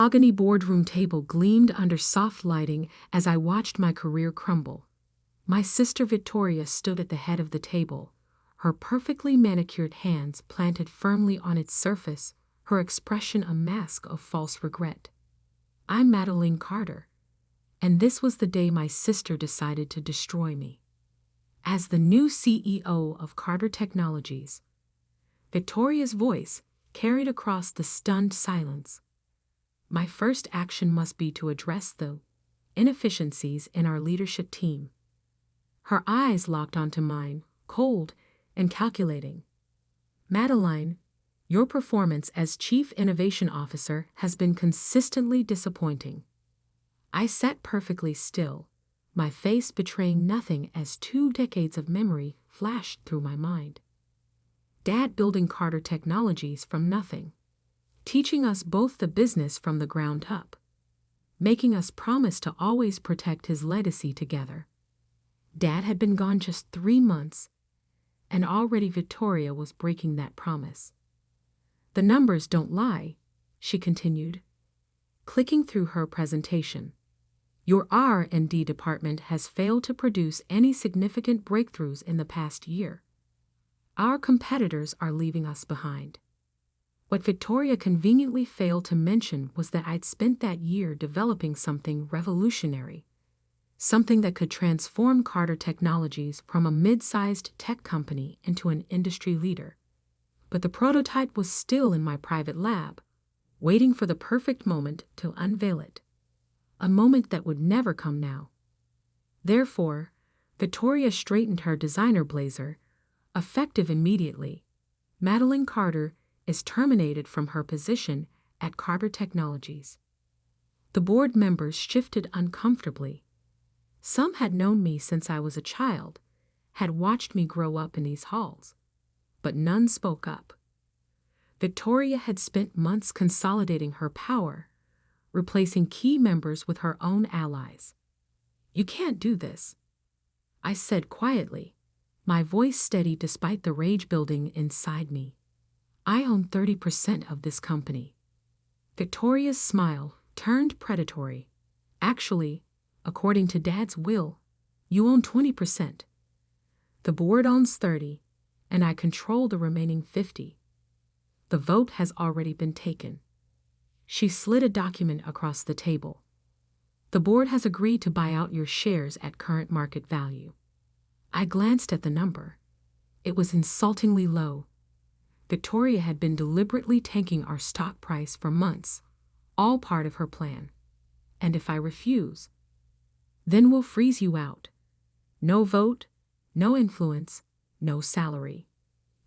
mahogany boardroom table gleamed under soft lighting as I watched my career crumble. My sister Victoria stood at the head of the table, her perfectly manicured hands planted firmly on its surface, her expression a mask of false regret. I'm Madeline Carter, and this was the day my sister decided to destroy me. As the new CEO of Carter Technologies, Victoria's voice carried across the stunned silence. My first action must be to address the inefficiencies in our leadership team. Her eyes locked onto mine, cold and calculating. Madeline, your performance as Chief Innovation Officer has been consistently disappointing. I sat perfectly still, my face betraying nothing as 2 decades of memory flashed through my mind. Dad building Carter Technologies from nothing, teaching us both the business from the ground up, making us promise to always protect his legacy together. Dad had been gone just 3 months, and already Victoria was breaking that promise. The numbers don't lie, she continued, clicking through her presentation. Your R&D department has failed to produce any significant breakthroughs in the past year. Our competitors are leaving us behind. What Victoria conveniently failed to mention was that I'd spent that year developing something revolutionary, something that could transform Carter Technologies from a mid-sized tech company into an industry leader. But the prototype was still in my private lab, waiting for the perfect moment to unveil it. A moment that would never come now. Therefore, Victoria straightened her designer blazer, effective immediately. Madeline Carter is terminated from her position at Carter Technologies. The board members shifted uncomfortably. Some had known me since I was a child, had watched me grow up in these halls, but none spoke up. Victoria had spent months consolidating her power, replacing key members with her own allies. You can't do this, I said quietly, my voice steady despite the rage building inside me. I own 30% of this company. Victoria's smile turned predatory. Actually, according to Dad's will, you own 20%. The board owns 30, and I control the remaining 50. The vote has already been taken. She slid a document across the table. The board has agreed to buy out your shares at current market value. I glanced at the number. It was insultingly low. Victoria had been deliberately tanking our stock price for months, all part of her plan. And if I refuse, then we'll freeze you out. No vote, no influence, no salary.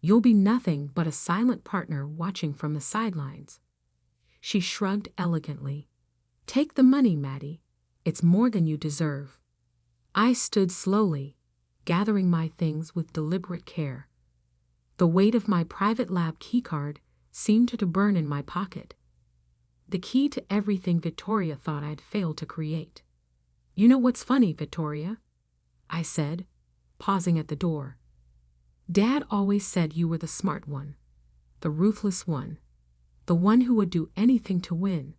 You'll be nothing but a silent partner watching from the sidelines. She shrugged elegantly. Take the money, Maddie. It's more than you deserve. I stood slowly, gathering my things with deliberate care. The weight of my private lab keycard seemed to burn in my pocket. The key to everything Victoria thought I'd failed to create. You know what's funny, Victoria? I said, pausing at the door. Dad always said you were the smart one, the ruthless one, the one who would do anything to win.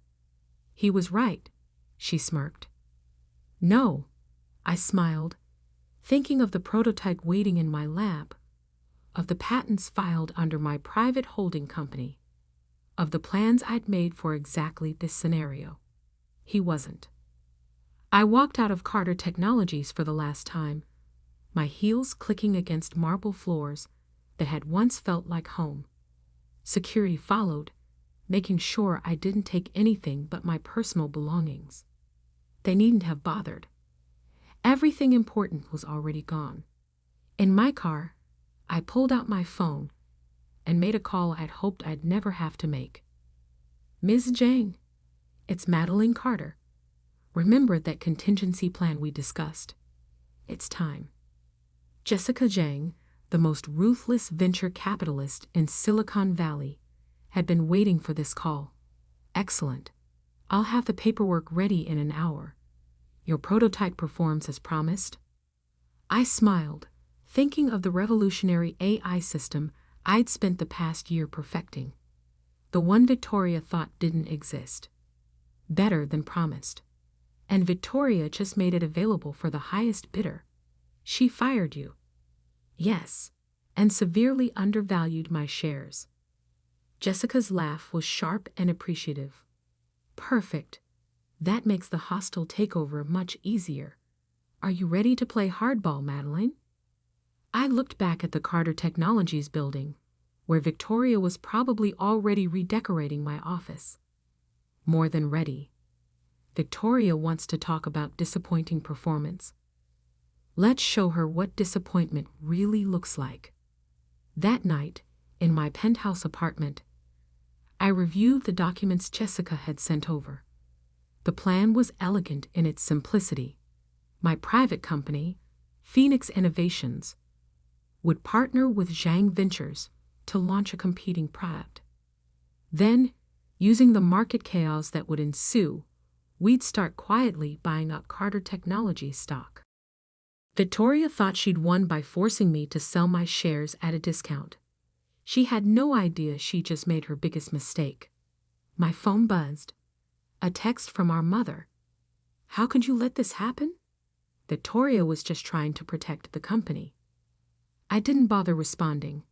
He was right, she smirked. No, I smiled, thinking of the prototype waiting in my lab, of the patents filed under my private holding company, of the plans I'd made for exactly this scenario. He wasn't. I walked out of Carter Technologies for the last time, my heels clicking against marble floors that had once felt like home. Security followed, making sure I didn't take anything but my personal belongings. They needn't have bothered. Everything important was already gone. In my car, I pulled out my phone and made a call I'd hoped I'd never have to make. Ms. Jang, it's Madeline Carter. Remember that contingency plan we discussed? It's time. Jessica Jang, the most ruthless venture capitalist in Silicon Valley, had been waiting for this call. Excellent. I'll have the paperwork ready in an hour. Your prototype performs as promised. I smiled, thinking of the revolutionary AI system I'd spent the past year perfecting. The one Victoria thought didn't exist. better than promised. And Victoria just made it available for the highest bidder. She fired you. Yes, and severely undervalued my shares. Jessica's laugh was sharp and appreciative. Perfect. That makes the hostile takeover much easier. Are you ready to play hardball, Madeline? I looked back at the Carter Technologies building, where Victoria was probably already redecorating my office. More than ready. Victoria wants to talk about disappointing performance. Let's show her what disappointment really looks like. That night, in my penthouse apartment, I reviewed the documents Jessica had sent over. The plan was elegant in its simplicity. My private company, Phoenix Innovations, would partner with Zhang Ventures to launch a competing product. Then, using the market chaos that would ensue, we'd start quietly buying up Carter Technologies stock. Victoria thought she'd won by forcing me to sell my shares at a discount. She had no idea she just made her biggest mistake. My phone buzzed. A text from our mother. How could you let this happen? Victoria was just trying to protect the company. I didn't bother responding.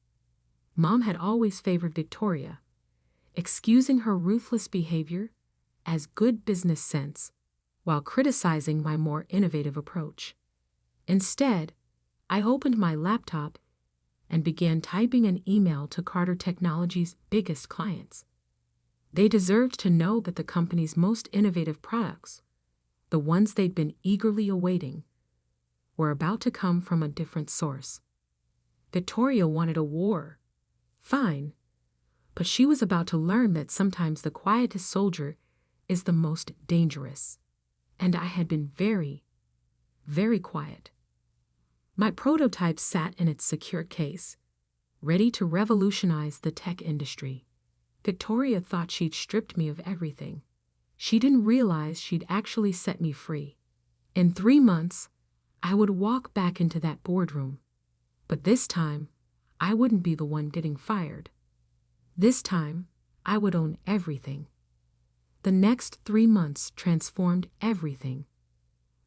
Mom had always favored Victoria, excusing her ruthless behavior as good business sense, while criticizing my more innovative approach. Instead, I opened my laptop and began typing an email to Carter Technologies' biggest clients. They deserved to know that the company's most innovative products, the ones they'd been eagerly awaiting, were about to come from a different source. Victoria wanted a war. Fine. But she was about to learn that sometimes the quietest soldier is the most dangerous. And I had been very, very quiet. My prototype sat in its secure case, ready to revolutionize the tech industry. Victoria thought she'd stripped me of everything. She didn't realize she'd actually set me free. In 3 months, I would walk back into that boardroom. But this time, I wouldn't be the one getting fired. This time, I would own everything. The next 3 months transformed everything.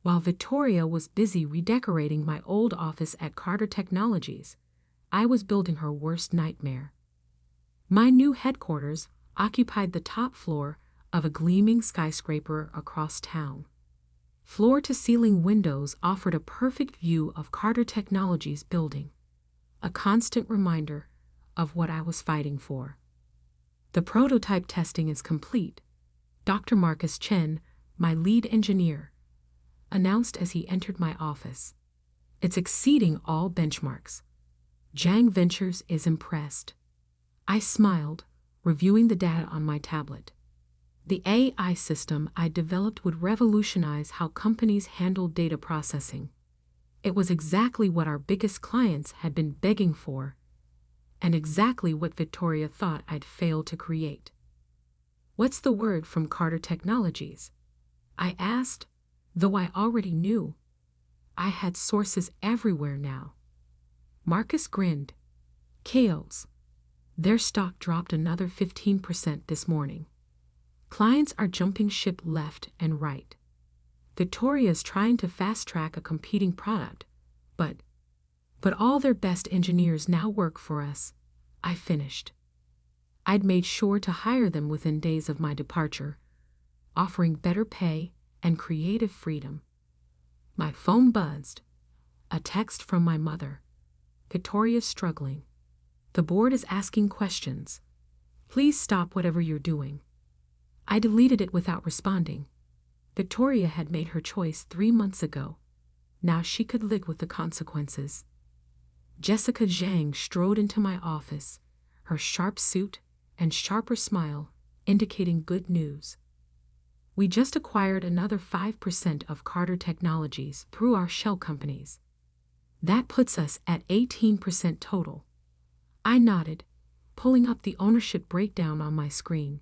While Victoria was busy redecorating my old office at Carter Technologies, I was building her worst nightmare. My new headquarters occupied the top floor of a gleaming skyscraper across town. Floor-to-ceiling windows offered a perfect view of Carter Technologies building, a constant reminder of what I was fighting for. The prototype testing is complete, Dr. Marcus Chen, my lead engineer, announced as he entered my office. It's exceeding all benchmarks. Zhang Ventures is impressed. I smiled, reviewing the data on my tablet. The AI system I developed would revolutionize how companies handle data processing. It was exactly what our biggest clients had been begging for, and exactly what Victoria thought I'd failed to create. What's the word from Carter Technologies? I asked, though I already knew. I had sources everywhere now. Marcus grinned. Chaos. Their stock dropped another 15% this morning. Clients are jumping ship left and right. Victoria's trying to fast-track a competing product, but all their best engineers now work for us. I finished. I'd made sure to hire them within days of my departure, offering better pay and creative freedom. My phone buzzed. A text from my mother. Victoria's struggling. The board is asking questions. Please stop whatever you're doing. I deleted it without responding. Victoria had made her choice 3 months ago. Now she could live with the consequences. Jessica Zhang strode into my office, her sharp suit and sharper smile indicating good news. We just acquired another 5% of Carter Technologies through our shell companies. That puts us at 18% total. I nodded, pulling up the ownership breakdown on my screen.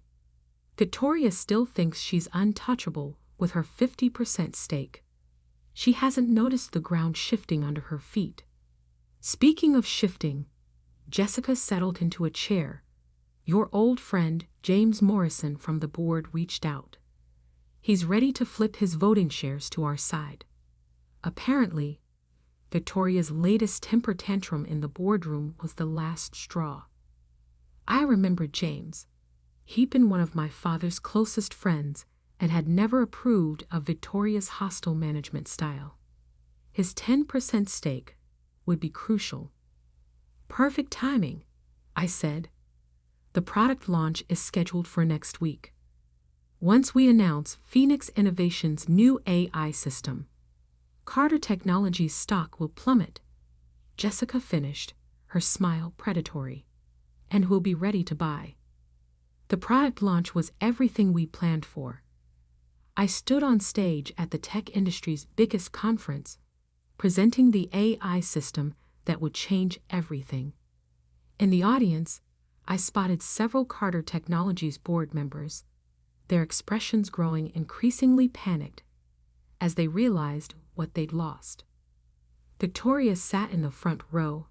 Victoria still thinks she's untouchable with her 50% stake. She hasn't noticed the ground shifting under her feet. Speaking of shifting, Jessica settled into a chair. Your old friend, James Morrison from the board, reached out. He's ready to flip his voting shares to our side. Apparently, Victoria's latest temper tantrum in the boardroom was the last straw. I remembered James. He'd been one of my father's closest friends and had never approved of Victoria's hostile management style. His 10% stake would be crucial. Perfect timing, I said. The product launch is scheduled for next week. Once we announce Phoenix Innovations' new AI system, Carter Technologies' stock will plummet. Jessica finished, her smile predatory. And we'll be ready to buy. The product launch was everything we planned for. I stood on stage at the tech industry's biggest conference, presenting the AI system that would change everything. In the audience, I spotted several Carter Technologies board members, their expressions growing increasingly panicked as they realized what they'd lost. Victoria sat in the front row,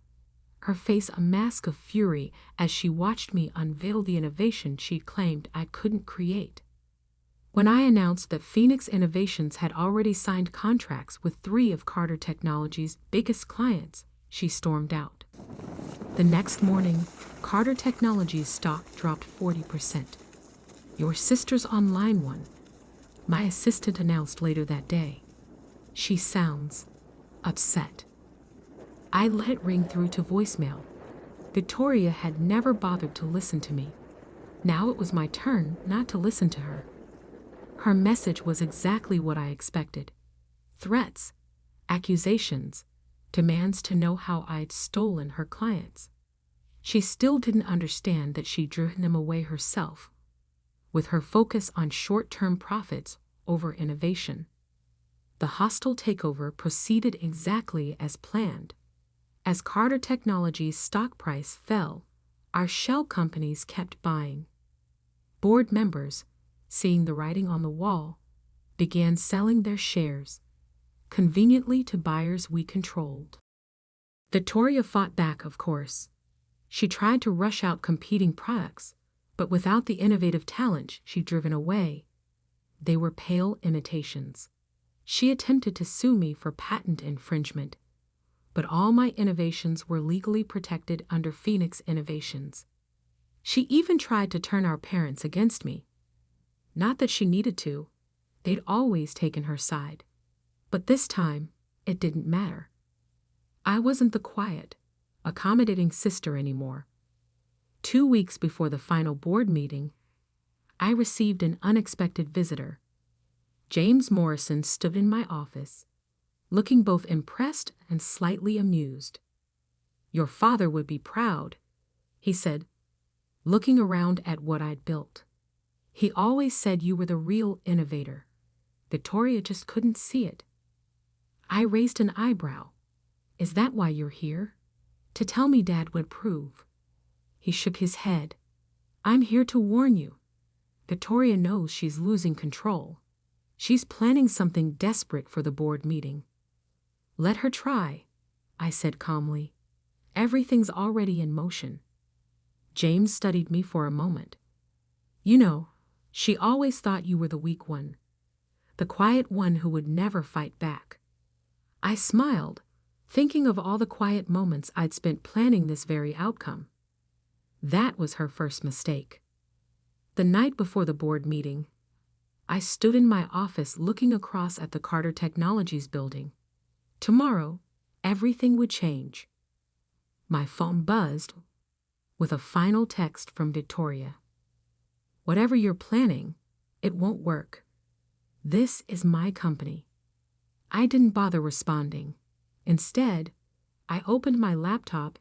her face a mask of fury as she watched me unveil the innovation she'd claimed I couldn't create. When I announced that Phoenix Innovations had already signed contracts with 3 of Carter Technologies' biggest clients, she stormed out. The next morning, Carter Technologies' stock dropped 40%. "Your sister's online one," my assistant announced later that day. "She sounds upset." I let it ring through to voicemail. Victoria had never bothered to listen to me. Now it was my turn not to listen to her. Her message was exactly what I expected. Threats, accusations, demands to know how I'd stolen her clients. She still didn't understand that she'd driven them away herself, with her focus on short-term profits over innovation. The hostile takeover proceeded exactly as planned. As Carter Technologies' stock price fell, our shell companies kept buying. Board members, seeing the writing on the wall, began selling their shares, conveniently to buyers we controlled. Victoria fought back, of course. She tried to rush out competing products, but without the innovative talent she'd driven away, they were pale imitations. She attempted to sue me for patent infringement, but all my innovations were legally protected under Phoenix Innovations. She even tried to turn our parents against me. Not that she needed to. They'd always taken her side. But this time, it didn't matter. I wasn't the quiet, accommodating sister anymore. 2 weeks before the final board meeting, I received an unexpected visitor. James Morrison stood in my office, looking both impressed and slightly amused. "Your father would be proud," he said, looking around at what I'd built. "He always said you were the real innovator. Victoria just couldn't see it." I raised an eyebrow. "Is that why you're here? To tell me Dad would approve?" He shook his head. "I'm here to warn you. Victoria knows she's losing control. She's planning something desperate for the board meeting." "Let her try," I said calmly. "Everything's already in motion." James studied me for a moment. "You know, she always thought you were the weak one, the quiet one who would never fight back." I smiled, thinking of all the quiet moments I'd spent planning this very outcome. That was her first mistake. The night before the board meeting, I stood in my office looking across at the Carter Technologies building. Tomorrow, everything would change. My phone buzzed with a final text from Victoria. "Whatever you're planning, it won't work. This is my company." I didn't bother responding. Instead, I opened my laptop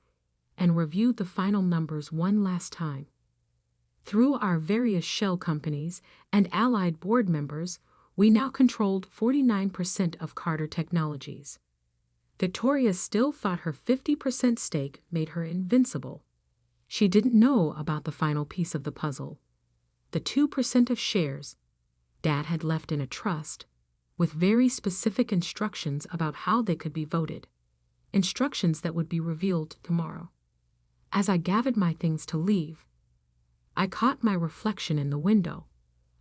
and reviewed the final numbers one last time. Through our various shell companies and allied board members, we now controlled 49% of Carter Technologies. Victoria still thought her 50% stake made her invincible. She didn't know about the final piece of the puzzle, the 2% of shares Dad had left in a trust, with very specific instructions about how they could be voted, instructions that would be revealed tomorrow. As I gathered my things to leave, I caught my reflection in the window.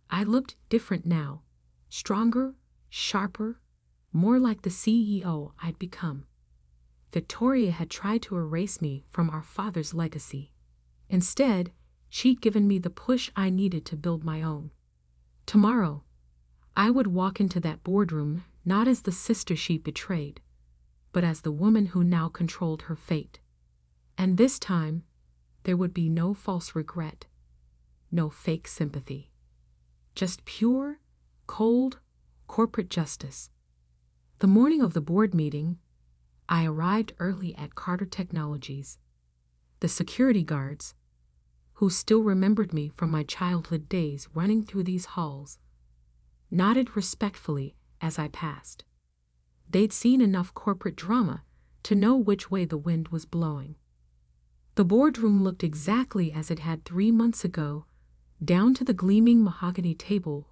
I looked different now, Stronger, sharper, more like the CEO I'd become. Victoria had tried to erase me from our father's legacy. Instead, she'd given me the push I needed to build my own. Tomorrow, I would walk into that boardroom not as the sister she betrayed, but as the woman who now controlled her fate. And this time, there would be no false regret, no fake sympathy. Just pure, cold, corporate justice. The morning of the board meeting, I arrived early at Carter Technologies. The security guards, who still remembered me from my childhood days running through these halls, nodded respectfully as I passed. They'd seen enough corporate drama to know which way the wind was blowing. The boardroom looked exactly as it had 3 months ago, down to the gleaming mahogany table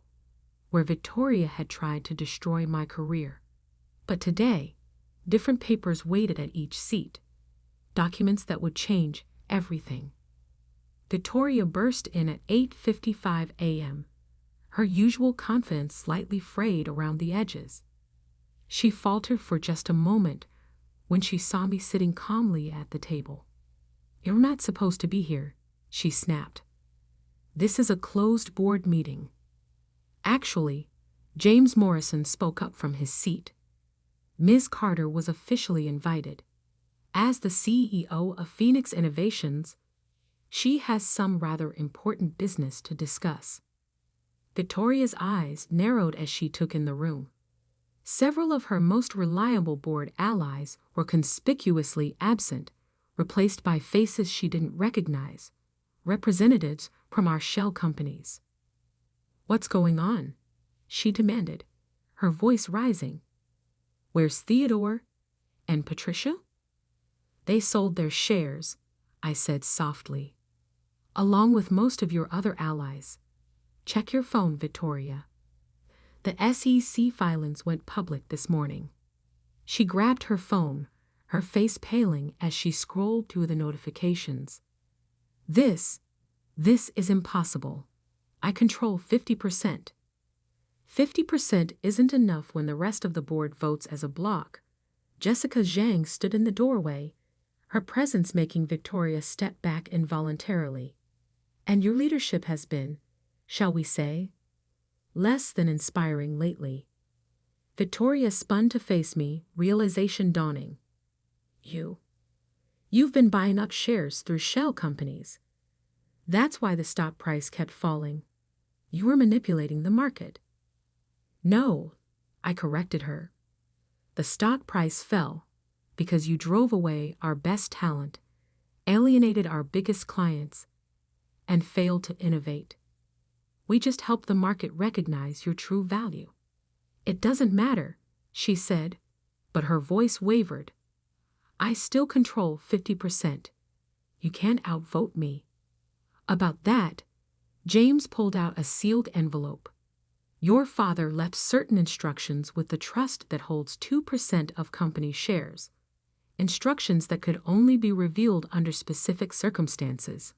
where Victoria had tried to destroy my career. But today, different papers waited at each seat, documents that would change everything. Victoria burst in at 8:55 a.m., her usual confidence slightly frayed around the edges. She faltered for just a moment when she saw me sitting calmly at the table. "You're not supposed to be here," she snapped. "This is a closed board meeting." Actually, James Morrison spoke up from his seat. Ms. Carter was officially invited. As the CEO of Phoenix Innovations, she has some rather important business to discuss. Victoria's eyes narrowed as she took in the room. Several of her most reliable board allies were conspicuously absent, replaced by faces she didn't recognize, representatives from our shell companies. "What's going on?" she demanded, her voice rising. "Where's Theodore and Patricia?" "They sold their shares," I said softly, "along with most of your other allies. Check your phone, Victoria." The SEC filings went public this morning. She grabbed her phone, her face paling as she scrolled through the notifications. This is impossible. I control 50%. 50% isn't enough when the rest of the board votes as a bloc. Jessica Zhang stood in the doorway, her presence making Victoria step back involuntarily. "And your leadership has been, shall we say, less than inspiring lately." Victoria spun to face me, realization dawning. You've been buying up shares through shell companies. That's why the stock price kept falling. You were manipulating the market." "No," I corrected her. "The stock price fell because you drove away our best talent, alienated our biggest clients, and failed to innovate. We just helped the market recognize your true value." "It doesn't matter," she said, but her voice wavered. "I still control 50%. You can't outvote me." About that, James pulled out a sealed envelope. "Your father left certain instructions with the trust that holds 2% of company shares. Instructions that could only be revealed under specific circumstances."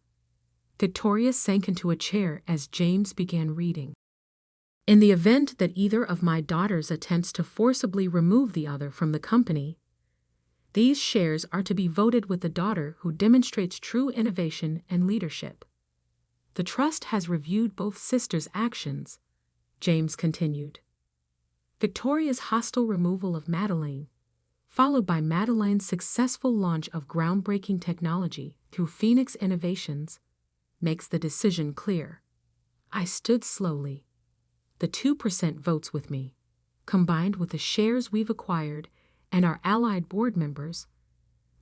Victoria sank into a chair as James began reading. "In the event that either of my daughters attempts to forcibly remove the other from the company, these shares are to be voted with the daughter who demonstrates true innovation and leadership. The trust has reviewed both sisters' actions," James continued. Victoria's hostile removal of Madeleine, followed by Madeleine's successful launch of groundbreaking technology through Phoenix Innovations, makes the decision clear. I stood slowly. The 2% votes with me, combined with the shares we've acquired and our allied board members,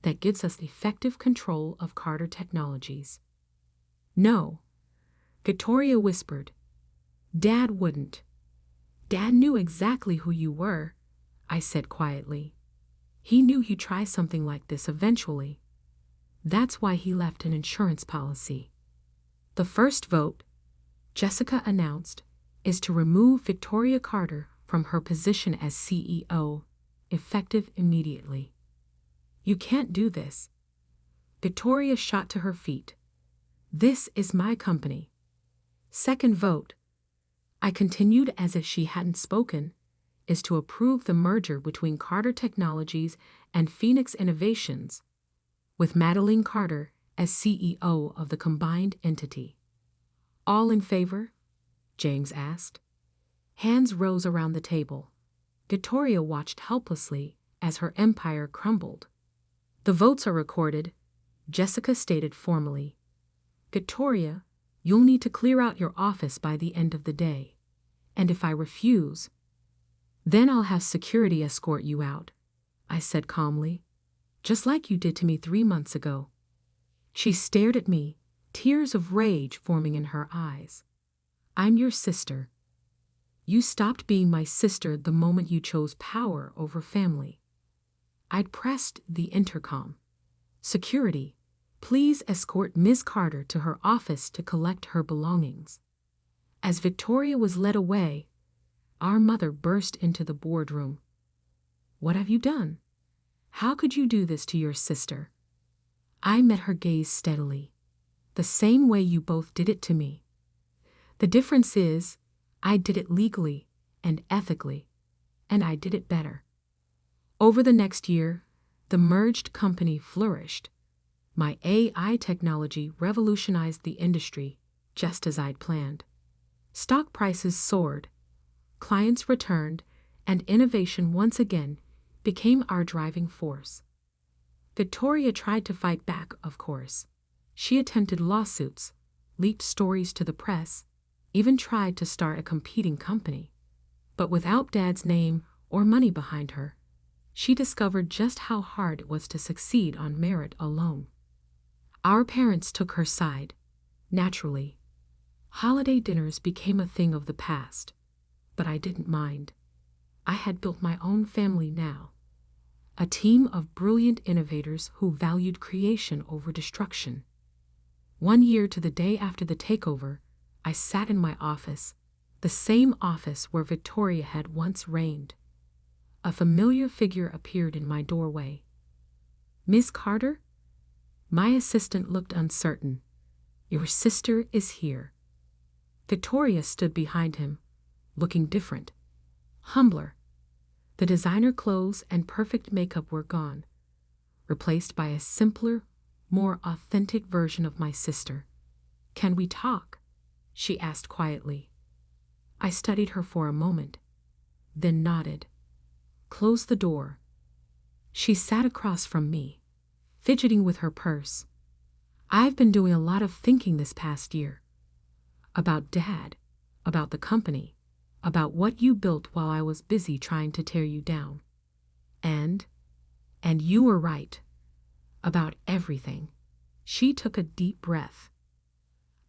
that gives us effective control of Carter Technologies. "No," Victoria whispered. "Dad wouldn't." "Dad knew exactly who you were," I said quietly. "He knew you'd try something like this eventually. That's why he left an insurance policy." "The first vote," Jessica announced, "is to remove Victoria Carter from her position as CEO, effective immediately." "You can't do this." Victoria shot to her feet. "This is my company." "Second vote," I continued as if she hadn't spoken, is to approve the merger between Carter Technologies and Phoenix Innovations, with Madeline Carter as CEO of the combined entity. All in favor? James asked. Hands rose around the table. Victoria watched helplessly as her empire crumbled. The votes are recorded, Jessica stated formally. Victoria, you'll need to clear out your office by the end of the day. And if I refuse, then I'll have security escort you out, I said calmly, just like you did to me 3 months ago. She stared at me, tears of rage forming in her eyes. I'm your sister. You stopped being my sister the moment you chose power over family. I'd pressed the intercom. Security, please escort Ms. Carter to her office to collect her belongings. As Victoria was led away, our mother burst into the boardroom. What have you done? How could you do this to your sister? I met her gaze steadily. The same way you both did it to me. The difference is, I did it legally and ethically, and I did it better. Over the next year, the merged company flourished. My AI technology revolutionized the industry, just as I'd planned. Stock prices soared, clients returned, and innovation once again became our driving force. Victoria tried to fight back, of course. She attempted lawsuits, leaked stories to the press, even tried to start a competing company. But without Dad's name or money behind her, she discovered just how hard it was to succeed on merit alone. Our parents took her side, naturally. Holiday dinners became a thing of the past, but I didn't mind. I had built my own family now. A team of brilliant innovators who valued creation over destruction. 1 year to the day after the takeover, I sat in my office, the same office where Victoria had once reigned. A familiar figure appeared in my doorway. Miss Carter? My assistant looked uncertain. Your sister is here. Victoria stood behind him, looking different, humbler. The designer clothes and perfect makeup were gone, replaced by a simpler, more authentic version of my sister. Can we talk? She asked quietly. I studied her for a moment, then nodded. Close the door. She sat across from me, fidgeting with her purse. I've been doing a lot of thinking this past year. About Dad, about the company, about what you built while I was busy trying to tear you down. And you were right. About everything. She took a deep breath.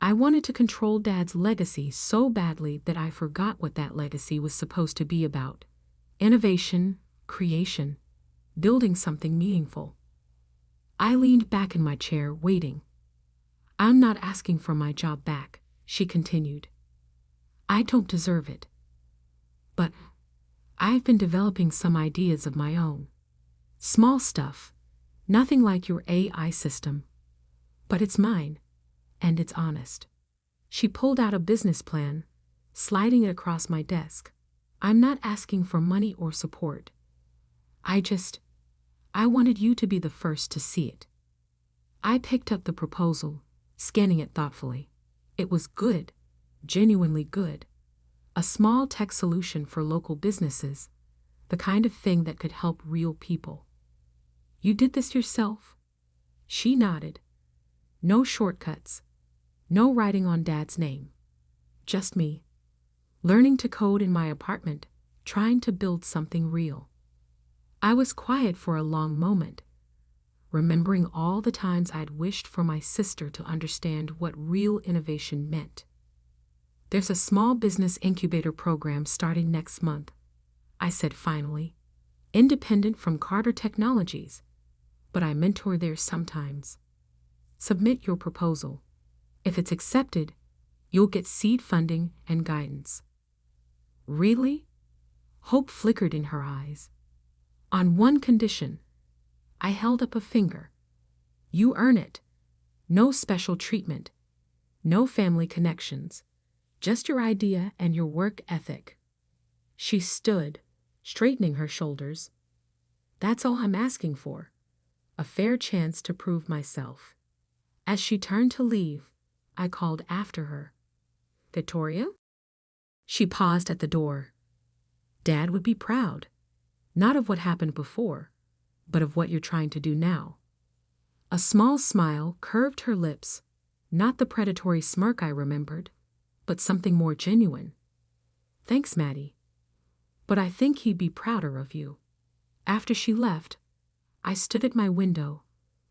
I wanted to control Dad's legacy so badly that I forgot what that legacy was supposed to be about. Innovation, creation, building something meaningful. I leaned back in my chair, waiting. I'm not asking for my job back, she continued. I don't deserve it. But I've been developing some ideas of my own. Small stuff, nothing like your AI system. But it's mine, and it's honest. She pulled out a business plan, sliding it across my desk. I'm not asking for money or support. I wanted you to be the first to see it. I picked up the proposal, scanning it thoughtfully. It was good, genuinely good. A small tech solution for local businesses, the kind of thing that could help real people. You did this yourself? She nodded. No shortcuts. No writing on Dad's name. Just me. Learning to code in my apartment, trying to build something real. I was quiet for a long moment, remembering all the times I'd wished for my sister to understand what real innovation meant. There's a small business incubator program starting next month, I said finally, independent from Carter Technologies, but I mentor there sometimes. Submit your proposal. If it's accepted, you'll get seed funding and guidance. Really? Hope flickered in her eyes. On one condition. I held up a finger. You earn it. No special treatment. No family connections. Just your idea and your work ethic. She stood, straightening her shoulders. That's all I'm asking for. A fair chance to prove myself. As she turned to leave, I called after her. Victoria? She paused at the door. Dad would be proud. Not of what happened before, but of what you're trying to do now. A small smile curved her lips, not the predatory smirk I remembered, but something more genuine. Thanks, Maddie. But I think he'd be prouder of you. After she left, I stood at my window,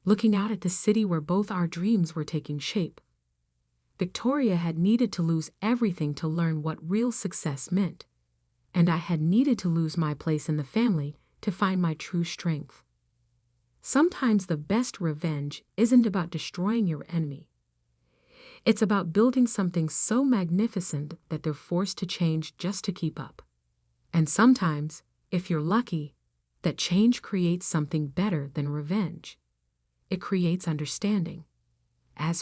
looking out at the city where both our dreams were taking shape. Victoria had needed to lose everything to learn what real success meant, and I had needed to lose my place in the family to find my true strength. Sometimes the best revenge isn't about destroying your enemy. It's about building something so magnificent that they're forced to change just to keep up. And sometimes, if you're lucky, that change creates something better than revenge. It creates understanding. As